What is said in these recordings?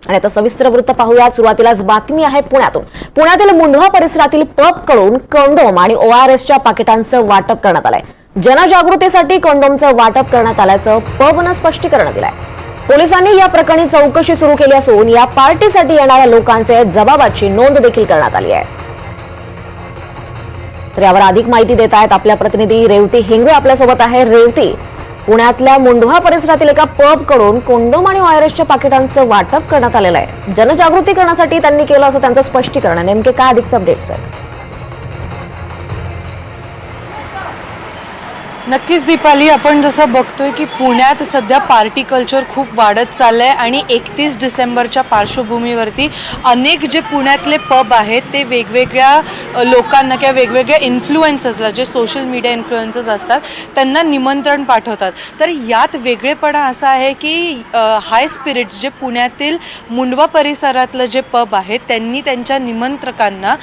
आणि आता सविस्तर वृत्त पाहूया। सुरुवातीलाच बातमी आहे पुण्यातून। पुण्यातील मुंढवा परिसरातील पबकडून कंडोम आणि ORSच्या पाकिटांचं वाटप करण्यात आलंय। जनजागृतीसाठी कंडोमचं वाटप करण्यात आल्याचं पबनं स्पष्टीकरण दिलंय। पोलिसांनी या प्रकरणी चौकशी सुरू केली असून या पार्टीसाठी येणाऱ्या लोकांचे जबाबाची नोंद देखील करण्यात आली आहे। तर यावर अधिक माहिती देत आहेत आपल्या प्रतिनिधी रेवती हिंगवे आपल्यासोबत आहे। रेवती, पुण्यातल्या मुंढवा परिसरातील एका पबकडून कंडोम आणि ORSच्या पाकिटांचं वाटप करण्यात आलेलं आहे। जनजागृती करण्यासाठी त्यांनी केलं असं त्यांचं स्पष्टीकरण आहे। नेमके काय अधिकचे अपडेट्स आहेत? नक्कीच दीपाली, आपण जसं बघतोय की पुण्यात सध्या पार्टी कल्चर खूप वाढत चाललंय आणि 31 डिसेंबरच्या पार्श्वभूमीवरती अनेक जे पुण्यातले पब आहेत ते वेगवेगळ्या लोकांना किंवा वेगवेगळ्या इन्फ्लुएन्सर्सला, जे सोशल मीडिया इन्फ्लुएन्सर्स असतात, त्यांना निमंत्रण पाठवतात। तर यात वेगळेपणा असा आहे की हाय स्पिरिट्स, जे पुण्यातील मुंढवा परिसरातलं जे पब आहे, त्यांनी त्यांच्या निमंत्रकांना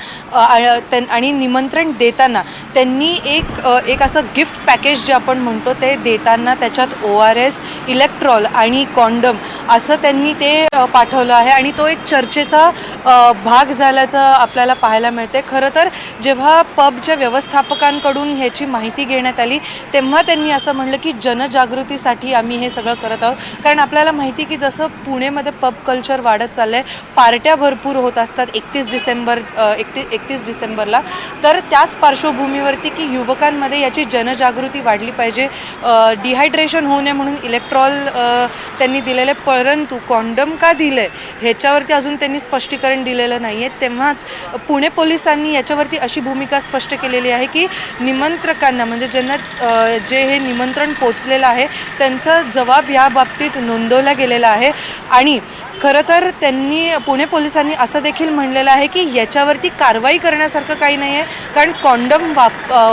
आणि निमंत्रण देताना त्यांनी एक असं गिफ्ट पॅकेज जे आपण म्हणतो ते देताना त्याच्यात ORS, इलेक्ट्रॉल आणि कॉन्डम असं त्यांनी ते पाठवलं आहे आणि तो एक चर्चेचा भाग झाल्याचं आपल्याला पाहायला मिळते। खरं तर जेव्हा पबच्या व्यवस्थापकांकडून ह्याची माहिती घेण्यात आली तेव्हा त्यांनी असं म्हणलं की जनजागृतीसाठी आम्ही हे सगळं करत आहोत, कारण आपल्याला माहिती की जसं पुणेमध्ये पब कल्चर वाढत चाललं आहे, पार्ट्या भरपूर होत असतात 31 डिसेंबरला। तर त्याच पार्श्वभूमीवरती की युवकांमध्ये याची जनजागृती वाढली पाहिजे, डिहायड्रेशन होऊ नये म्हणून इलेक्ट्रॉल त्यांनी दिलेले, परंतु कॉन्डम का दिले ह्याच्यावरती अजून त्यांनी स्पष्टीकरण दिलेलं नाही आहे। तेव्हाच पुणे पोलिसांनी याच्यावरती अशी भूमिका स्पष्ट केलेली आहे की निमंत्रकांना, म्हणजे ज्यांना जे हे निमंत्रण पोचलेलं आहे त्यांचा जबाब या बाबतीत नोंदवला गेलेला आहे। आणि खरं तर पुणे पोलिसांनी असं देखील म्हणलेलं आहे की याच्यावरती कारवाई करण्यासारखं काही नाही आहे, कारण कॉन्डम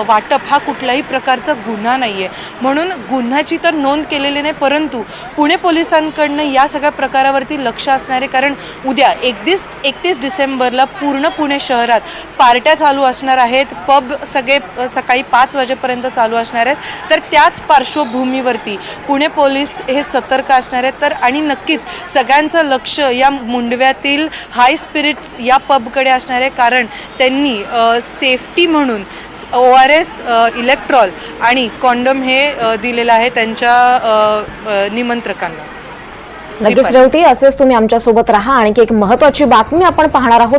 वाटप हा कुठल्याही प्रकारचा गुन्हा नाही आहे, म्हणून गुन्ह्याची तर नोंद केलेली नाही, परंतु पुणे पोलिसांकडनं या सगळ्या प्रकारावरती लक्ष असणार आहे। कारण उद्या 31 डिसेंबरला पूर्ण पुणे शहरात पार्ट्या चालू असणार आहेत, पब सगळे सकाळी 5 वाजेपर्यंत चालू असणार आहेत। तर त्याच पार्श्वभूमीवरती पुणे पोलीस हे सतर्क असणार आहेत। तर आणि नक्कीच सगळ्यांचं लक्ष या मुंढव्यातील हाय स्पिरिट्स या पबकडे असणार आहे, कारण त्यांनी सेफ्टी म्हणून ORS, इलेक्ट्रॉल आणि कॉन्डम हे दिलेलं आहे त्यांच्या निमंत्रकांना। नक्कीच रेवती, असेच तुम्ही आमच्यासोबत राहा। आणखी एक महत्त्वाची बातमी आपण पाहणार आहोत।